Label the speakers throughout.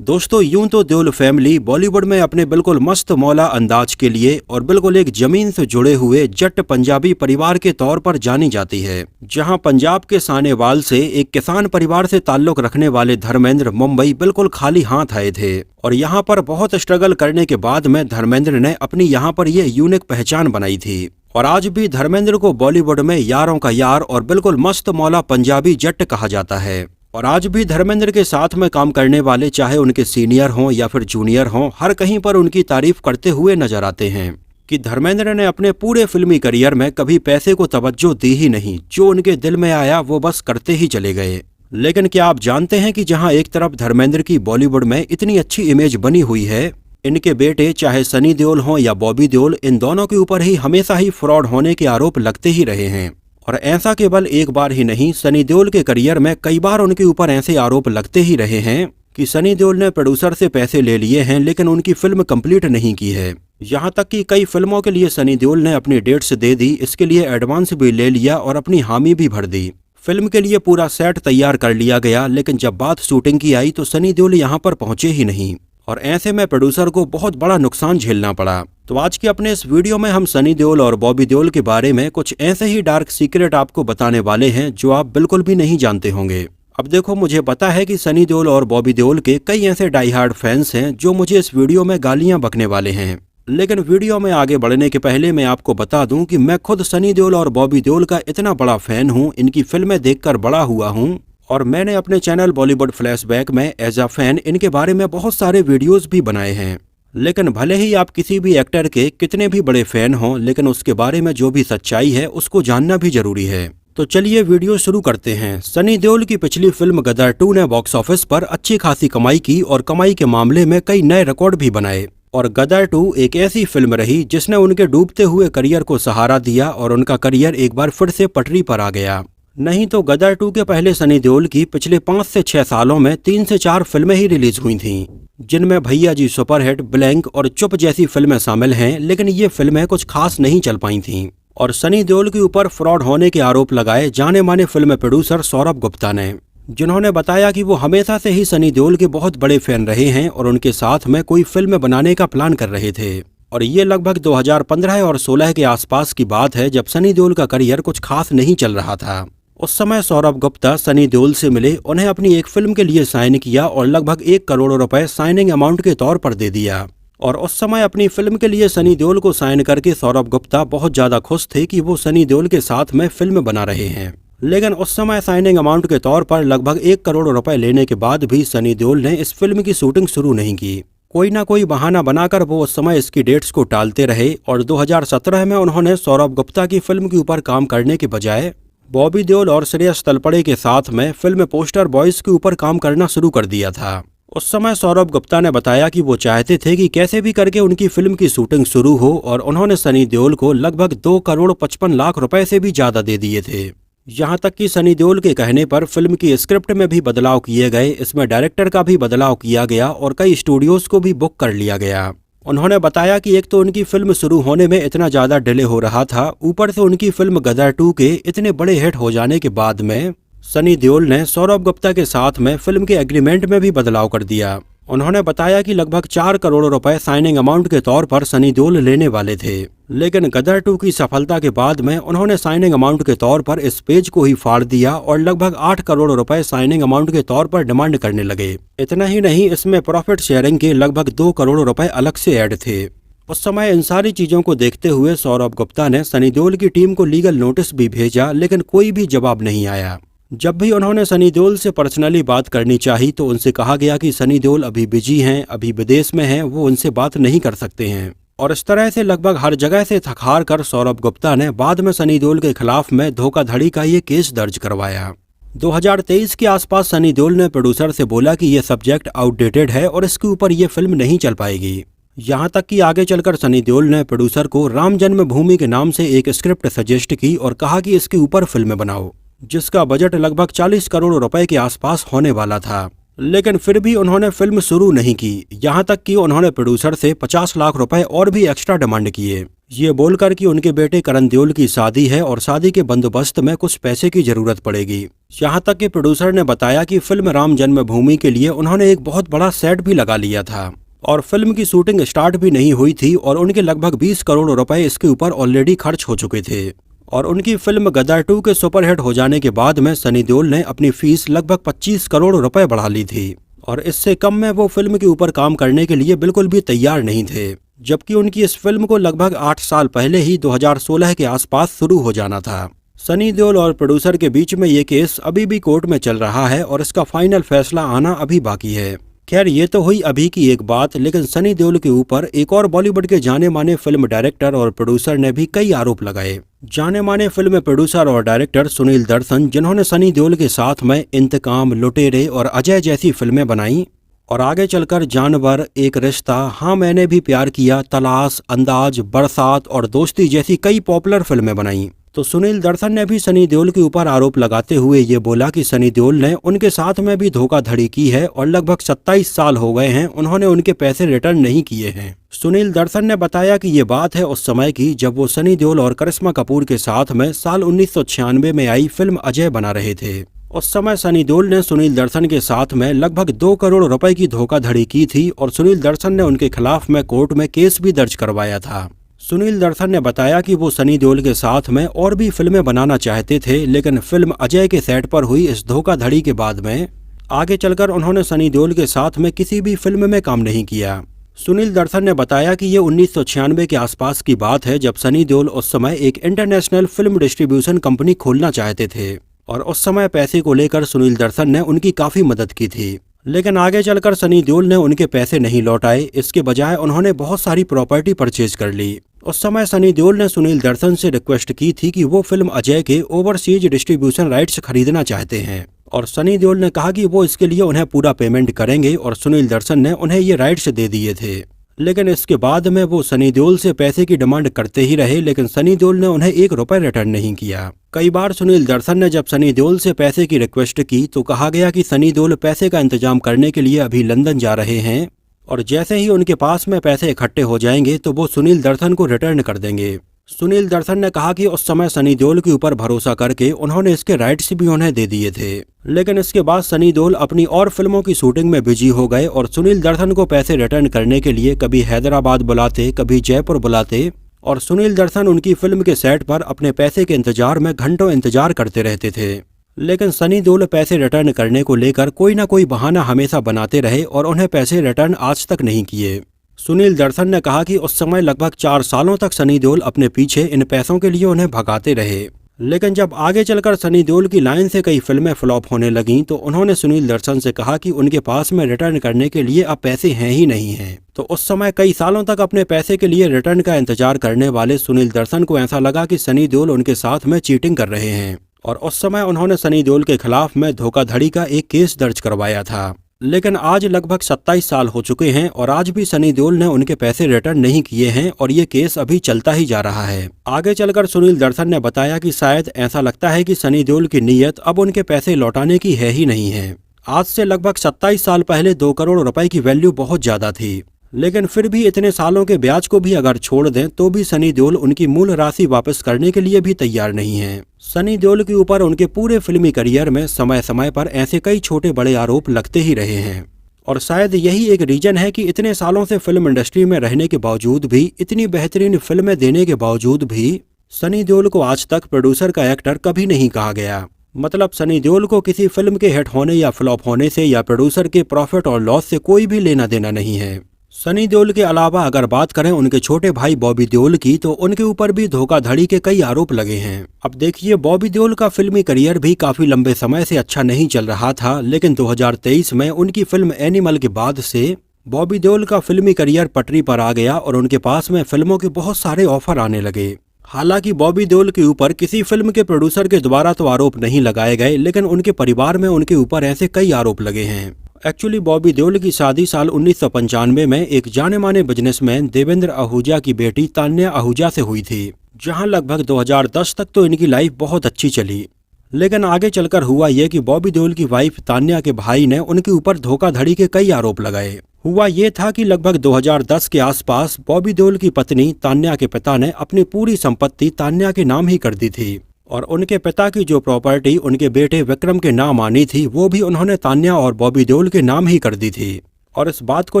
Speaker 1: दोस्तों यूं तो देओल फैमिली बॉलीवुड में अपने बिल्कुल मस्त मौला अंदाज के लिए और बिल्कुल एक जमीन से जुड़े हुए जट पंजाबी परिवार के तौर पर जानी जाती है। जहां पंजाब के सानेवाल से एक किसान परिवार से ताल्लुक रखने वाले धर्मेंद्र मुंबई बिल्कुल खाली हाथ आए थे और यहां पर बहुत स्ट्रगल करने के बाद में धर्मेंद्र ने अपनी यहां पर यह यूनिक पहचान बनाई थी। और आज भी धर्मेंद्र को बॉलीवुड में यारों का यार और बिल्कुल मस्त मौला पंजाबी जट कहा जाता है। और आज भी धर्मेंद्र के साथ में काम करने वाले चाहे उनके सीनियर हों या फिर जूनियर हों, हर कहीं पर उनकी तारीफ करते हुए नजर आते हैं कि धर्मेंद्र ने अपने पूरे फिल्मी करियर में कभी पैसे को तवज्जो दी ही नहीं। जो उनके दिल में आया वो बस करते ही चले गए। लेकिन क्या आप जानते हैं कि जहां एक तरफ धर्मेंद्र की बॉलीवुड में इतनी अच्छी इमेज बनी हुई है, इनके बेटे चाहे सनी देओल हों या बॉबी देओल, इन दोनों के ऊपर ही हमेशा ही फ्रॉड होने के आरोप लगते ही रहे हैं। और ऐसा केवल एक बार ही नहीं, सनी देओल के करियर में कई बार उनके ऊपर ऐसे आरोप लगते ही रहे हैं कि सनी देओल ने प्रोड्यूसर से पैसे ले लिए हैं लेकिन उनकी फिल्म कंप्लीट नहीं की है। यहाँ तक कि कई फिल्मों के लिए सनी देओल ने अपनी डेट्स दे दी, इसके लिए एडवांस भी ले लिया और अपनी हामी भी भर दी। फिल्म के लिए पूरा सेट तैयार कर लिया गया, लेकिन जब बात शूटिंग की आई तो सनी देओल यहाँ पर पहुंचे ही नहीं और ऐसे में प्रोड्यूसर को बहुत बड़ा नुकसान झेलना पड़ा। तो आज के अपने इस वीडियो में हम सनी देओल और बॉबी देओल के बारे में कुछ ऐसे ही डार्क सीक्रेट आपको बताने वाले हैं जो आप बिल्कुल भी नहीं जानते होंगे। अब देखो, मुझे पता है कि सनी देओल और बॉबी देओल के कई ऐसे डाई हार्ड फैंस हैं जो मुझे इस वीडियो में गालियां बकने वाले हैं। लेकिन वीडियो में आगे बढ़ने के पहले मैं आपको बता दूं कि मैं खुद सनी देओल और बॉबी देओल का इतना बड़ा फैन हूं, इनकी फिल्में देखकर बड़ा हुआ हूं और मैंने अपने चैनल बॉलीवुड फ्लैशबैक में एज अ फैन इनके बारे में बहुत सारे वीडियोस भी बनाए हैं। लेकिन भले ही आप किसी भी एक्टर के कितने भी बड़े फैन हों, लेकिन उसके बारे में जो भी सच्चाई है उसको जानना भी जरूरी है। तो चलिए वीडियो शुरू करते हैं। सनी देओल की पिछली फिल्म गदर 2 ने बॉक्स ऑफिस पर अच्छी खासी कमाई की और कमाई के मामले में कई नए रिकॉर्ड भी बनाए। और गदर 2 एक ऐसी फिल्म रही जिसने उनके डूबते हुए करियर को सहारा दिया और उनका करियर एक बार फिर से पटरी पर आ गया। नहीं तो गदर 2 के पहले सनी देओल की पिछले 5 से 6 सालों में 3 से 4 फिल्में ही रिलीज हुई थीं, जिनमें भैया जी सुपरहिट, ब्लैंक और चुप जैसी फिल्में शामिल हैं। लेकिन ये फिल्में कुछ खास नहीं चल पाई थीं और सनी देओल के ऊपर फ्रॉड होने के आरोप लगाए जाने माने फिल्म प्रोड्यूसर सौरभ गुप्ता ने, जिन्होंने बताया कि वो हमेशा से ही सनी देओल के बहुत बड़े फैन रहे हैं और उनके साथ में कोई फिल्म बनाने का प्लान कर रहे थे। और ये लगभग 2015 और 16 के आसपास की बात है, जब सनी देओल का करियर कुछ खास नहीं चल रहा था। उस समय सौरभ गुप्ता सनी देओल से मिले, उन्हें अपनी एक फिल्म के लिए साइन किया और लगभग 1 करोड़ रुपए साइनिंग अमाउंट के तौर पर दे दिया। और उस समय अपनी फिल्म के लिए सनी देओल को साइन करके सौरभ गुप्ता बहुत ज्यादा खुश थे कि वो सनी देओल के साथ में फिल्म बना रहे हैं। लेकिन उस समय साइनिंग अमाउंट के तौर पर लगभग 1 करोड़ रुपए लेने के बाद भी सनी देओल ने इस फिल्म की शूटिंग शुरू नहीं की। कोई ना कोई बहाना बनाकर वो उस समय इसकी डेट्स को टालते रहे और 2017 में उन्होंने सौरभ गुप्ता की फिल्म के ऊपर काम करने के बजाय बॉबी देओल और श्रेयस तलपड़े के साथ में फिल्म पोस्टर बॉयज के ऊपर काम करना शुरू कर दिया था। उस समय सौरभ गुप्ता ने बताया कि वो चाहते थे कि कैसे भी करके उनकी फिल्म की शूटिंग शुरू हो और उन्होंने सनी देओल को लगभग 2 करोड़ 55 लाख रुपए से भी ज्यादा दे दिए थे। यहाँ तक कि सनी देओल के कहने पर फिल्म की स्क्रिप्ट में भी बदलाव किए गए, इसमें डायरेक्टर का भी बदलाव किया गया और कई स्टूडियोज को भी बुक कर लिया गया। उन्होंने बताया कि एक तो उनकी फिल्म शुरू होने में इतना ज्यादा डिले हो रहा था, ऊपर से उनकी फिल्म गदर 2 के इतने बड़े हिट हो जाने के बाद में सनी देओल ने सौरभ गुप्ता के साथ में फिल्म के एग्रीमेंट में भी बदलाव कर दिया। उन्होंने बताया कि लगभग 4 करोड़ रुपए साइनिंग अमाउंट के तौर पर सनी देओल लेने वाले थे, लेकिन गदर 2 की सफलता के बाद में उन्होंने साइनिंग अमाउंट के तौर पर इस पेज को ही फाड़ दिया और लगभग 8 करोड़ रुपए साइनिंग अमाउंट के तौर पर डिमांड करने लगे। इतना ही नहीं, इसमें प्रॉफिट शेयरिंग के लगभग 2 करोड़ रुपए अलग से ऐड थे। उस समय इन सारी चीजों को देखते हुए सौरभ गुप्ता ने सनी देओल की टीम को लीगल नोटिस भी भेजा, लेकिन कोई भी जवाब नहीं आया। जब भी उन्होंने सनी देओल से पर्सनली बात करनी चाही तो उनसे कहा गया कि सनी देओल अभी बिजी हैं, अभी विदेश में हैं, वो उनसे बात नहीं कर सकते हैं। और इस तरह से लगभग हर जगह से थक हार कर सौरभ गुप्ता ने बाद में सनी देओल के खिलाफ में धोखाधड़ी का ये केस दर्ज करवाया। 2023 के आसपास सनी देओल ने प्रोड्यूसर से बोला कि ये सब्जेक्ट आउटडेटेड है और इसके ऊपर ये फिल्म नहीं चल पाएगी। यहाँ तक कि आगे चलकर सनी देओल ने प्रोड्यूसर को राम जन्मभूमि के नाम से एक स्क्रिप्ट सजेस्ट की और कहा कि इसके ऊपर फिल्म बनाओ, जिसका बजट लगभग 40 करोड़ रुपए के आसपास होने वाला था। लेकिन फिर भी उन्होंने फिल्म शुरू नहीं की। यहाँ तक कि उन्होंने प्रोड्यूसर से 50 लाख रुपए और भी एक्स्ट्रा डिमांड किए। ये बोलकर कि उनके बेटे करण देओल की शादी है और शादी के बंदोबस्त में कुछ पैसे की जरूरत पड़ेगी। यहाँ तक कि प्रोड्यूसर ने बताया कि फिल्म राम जन्मभूमि के लिए उन्होंने एक बहुत बड़ा सेट भी लगा लिया था और फिल्म की शूटिंग स्टार्ट भी नहीं हुई थी और उनके लगभग 20 करोड़ रुपए इसके ऊपर ऑलरेडी खर्च हो चुके थे। और उनकी फिल्म गदर 2 के सुपरहिट हो जाने के बाद में सनी देओल ने अपनी फीस लगभग 25 करोड़ रुपए बढ़ा ली थी और इससे कम में वो फिल्म के ऊपर काम करने के लिए बिल्कुल भी तैयार नहीं थे, जबकि उनकी इस फिल्म को लगभग 8 साल पहले ही 2016 के आसपास शुरू हो जाना था। सनी देओल और प्रोड्यूसर के बीच में ये केस अभी भी कोर्ट में चल रहा है और इसका फाइनल फैसला आना अभी बाकी है। खैर, ये तो हुई अभी की एक बात, लेकिन सनी देओल के ऊपर एक और बॉलीवुड के जाने माने फिल्म डायरेक्टर और प्रोड्यूसर ने भी कई आरोप लगाए। जाने माने फिल्म प्रोड्यूसर और डायरेक्टर सुनील दर्शन, जिन्होंने सनी देओल के साथ में इंतकाम, लुटेरे और अजय जैसी फिल्में बनाई और आगे चलकर जानवर, एक रिश्ता, हाँ मैंने भी प्यार किया, तलाश, अंदाज, बरसात और दोस्ती जैसी कई पॉपुलर फिल्में बनाई। तो सुनील दर्शन ने भी सनी देओल के ऊपर आरोप लगाते हुए ये बोला कि सनी देओल ने उनके साथ में भी धोखाधड़ी की है और लगभग 27 साल हो गए हैं उन्होंने उनके पैसे रिटर्न नहीं किए हैं। सुनील दर्शन ने बताया कि ये बात है उस समय की जब वो सनी देओल और करिश्मा कपूर के साथ में साल 1996 में आई फिल्म अजय बना रहे थे। उस समय सनी देओल ने सुनील दर्शन के साथ में लगभग 2 करोड़ रुपए की धोखाधड़ी की थी और सुनील दर्शन ने उनके खिलाफ में कोर्ट में केस भी दर्ज करवाया था। सुनील दर्शन ने बताया कि वो सनी देओल के साथ में और भी फिल्में बनाना चाहते थे, लेकिन फिल्म अजय के सेट पर हुई इस धोखाधड़ी के बाद में आगे चलकर उन्होंने सनी देओल के साथ में किसी भी फिल्म में काम नहीं किया। सुनील दर्शन ने बताया कि ये 1996 के आसपास की बात है जब सनी देओल उस समय एक इंटरनेशनल फिल्म डिस्ट्रीब्यूशन कंपनी खोलना चाहते थे और उस समय पैसे को लेकर सुनील दर्शन ने उनकी काफी मदद की थी, लेकिन आगे चलकर सनी देओल ने उनके पैसे नहीं लौटाए। इसके बजाय उन्होंने बहुत सारी प्रॉपर्टी परचेज कर ली। उस समय सनी देओल ने सुनील दर्शन से रिक्वेस्ट की थी कि वो फिल्म अजय के ओवरसीज डिस्ट्रीब्यूशन राइट्स खरीदना चाहते हैं और सनी देओल ने कहा कि वो इसके लिए उन्हें पूरा पेमेंट करेंगे और सुनील दर्शन ने उन्हें ये राइट्स दे दिए थे। लेकिन इसके बाद में वो सनी देओल से पैसे की डिमांड करते ही रहे, लेकिन सनी देओल ने उन्हें 1 रुपए रिटर्न नहीं किया। कई बार सुनील दर्शन ने जब सनी देओल से पैसे की रिक्वेस्ट की तो कहा गया कि सनी देओल पैसे का इंतजाम करने के लिए अभी लंदन जा रहे हैं और जैसे ही उनके पास में पैसे इकट्ठे हो जाएंगे तो वो सुनील दर्शन को रिटर्न कर देंगे। सुनील दर्शन ने कहा कि उस समय सनी देओल के ऊपर भरोसा करके उन्होंने इसके राइट्स भी उन्हें दे दिए थे, लेकिन इसके बाद सनी देओल अपनी और फिल्मों की शूटिंग में बिजी हो गए और सुनील दर्शन को पैसे रिटर्न करने के लिए कभी हैदराबाद बुलाते, कभी जयपुर बुलाते और सुनील दर्शन उनकी फिल्म के सेट पर अपने पैसे के इंतजार में घंटों इंतजार करते रहते थे। लेकिन सनी देओल पैसे रिटर्न करने को लेकर कोई ना कोई बहाना हमेशा बनाते रहे और उन्हें पैसे रिटर्न आज तक नहीं किए। सुनील दर्शन ने कहा कि उस समय लगभग 4 सालों तक सनी देओल अपने पीछे इन पैसों के लिए उन्हें भगाते रहे, लेकिन जब आगे चलकर सनी देओल की लाइन से कई फिल्में फ्लॉप होने लगीं तो उन्होंने सुनील दर्शन से कहा कि उनके पास में रिटर्न करने के लिए अब पैसे हैं ही नहीं हैं। तो उस समय कई सालों तक अपने पैसे के लिए रिटर्न का इंतजार करने वाले सुनील दर्शन को ऐसा लगा कि सनी देओल उनके साथ में चीटिंग कर रहे हैं और उस समय उन्होंने सनी देओल के खिलाफ में धोखाधड़ी का एक केस दर्ज करवाया था। लेकिन आज लगभग 27 साल हो चुके हैं और आज भी सनी देओल ने उनके पैसे रिटर्न नहीं किए हैं और ये केस अभी चलता ही जा रहा है। आगे चलकर सुनील दर्शन ने बताया कि शायद ऐसा लगता है कि सनी देओल की नीयत अब उनके पैसे लौटाने की है ही नहीं है। आज से लगभग 27 साल पहले 2 करोड़ रुपए की वैल्यू बहुत ज्यादा थी, लेकिन फिर भी इतने सालों के ब्याज को भी अगर छोड़ दें तो भी सनी देओल उनकी मूल राशि वापस करने के लिए भी तैयार नहीं है। सनी देओल के ऊपर उनके पूरे फिल्मी करियर में समय समय पर ऐसे कई छोटे बड़े आरोप लगते ही रहे हैं और शायद यही एक रीजन है कि इतने सालों से फिल्म इंडस्ट्री में रहने के बावजूद भी, इतनी बेहतरीन फिल्में देने के बावजूद भी सनी देओल को आज तक प्रोड्यूसर का एक्टर कभी नहीं कहा गया। मतलब सनी देओल को किसी फिल्म के हिट होने या फ्लॉप होने से या प्रोड्यूसर के प्रॉफिट और लॉस से कोई भी लेना देना नहीं है। सनी देओल के अलावा अगर बात करें उनके छोटे भाई बॉबी देओल की तो उनके ऊपर भी धोखाधड़ी के कई आरोप लगे हैं। अब देखिए, बॉबी देओल का फिल्मी करियर भी काफी लंबे समय से अच्छा नहीं चल रहा था, लेकिन 2023 में उनकी फिल्म एनिमल के बाद से बॉबी देओल का फिल्मी करियर पटरी पर आ गया और उनके पास में फिल्मों के बहुत सारे ऑफर आने लगे। हालांकि बॉबी देओल के ऊपर किसी फिल्म के प्रोड्यूसर के द्वारा तो आरोप नहीं लगाए गए, लेकिन उनके परिवार में उनके ऊपर ऐसे कई आरोप लगे हैं। एक्चुअली बॉबी देओल की शादी साल 1995 में एक जाने माने बिजनेसमैन देवेंद्र आहूजा की बेटी तान्या आहूजा से हुई थी, जहां लगभग 2010 तक तो इनकी लाइफ बहुत अच्छी चली। लेकिन आगे चलकर हुआ यह कि बॉबी देओल की वाइफ तान्या के भाई ने उनके ऊपर धोखाधड़ी के कई आरोप लगाए हुआ ये था कि लगभग 2010 के आसपास बॉबी देओल की पत्नी तान्या के पिता ने अपनी पूरी संपत्ति तान्या के नाम ही कर दी थी और उनके पिता की जो प्रॉपर्टी उनके बेटे विक्रम के नाम आनी थी वो भी उन्होंने तान्या और बॉबी देओल के नाम ही कर दी थी। और इस बात को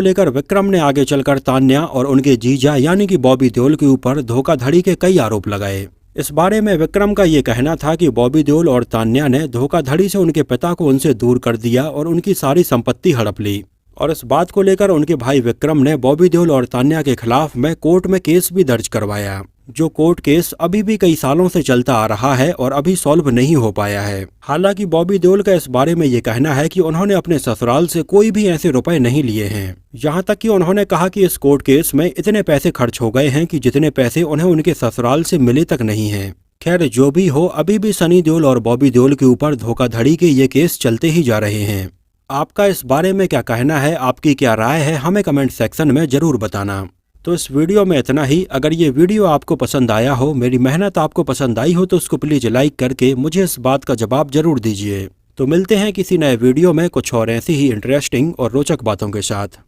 Speaker 1: लेकर विक्रम ने आगे चलकर तान्या और उनके जीजा यानी कि बॉबी देओल के ऊपर धोखाधड़ी के कई आरोप लगाए। इस बारे में विक्रम का ये कहना था कि बॉबी देओल और तान्या ने धोखाधड़ी से उनके पिता को उनसे दूर कर दिया और उनकी सारी संपत्ति हड़प ली। और इस बात को लेकर उनके भाई विक्रम ने बॉबी देओल और तान्या के खिलाफ में कोर्ट में केस भी दर्ज करवाया, जो कोर्ट केस अभी भी कई सालों से चलता आ रहा है और अभी सॉल्व नहीं हो पाया है। हालांकि बॉबी देओल का इस बारे में ये कहना है कि उन्होंने अपने ससुराल से कोई भी ऐसे रुपए नहीं लिए हैं। यहाँ तक कि उन्होंने कहा कि इस कोर्ट केस में इतने पैसे खर्च हो गए हैं कि जितने पैसे उन्हें उनके ससुराल से मिले तक नहीं है। खैर जो भी हो, अभी भी सनी देओल और बॉबी देओल के ऊपर धोखाधड़ी के ये केस चलते ही जा रहे हैं। आपका इस बारे में क्या कहना है, आपकी क्या राय है, हमें कमेंट सेक्शन में जरूर बताना। तो इस वीडियो में इतना ही। अगर ये वीडियो आपको पसंद आया हो, मेरी मेहनत आपको पसंद आई हो, तो उसको प्लीज लाइक करके मुझे इस बात का जवाब जरूर दीजिए। तो मिलते हैं किसी नए वीडियो में कुछ और ऐसी ही इंटरेस्टिंग और रोचक बातों के साथ।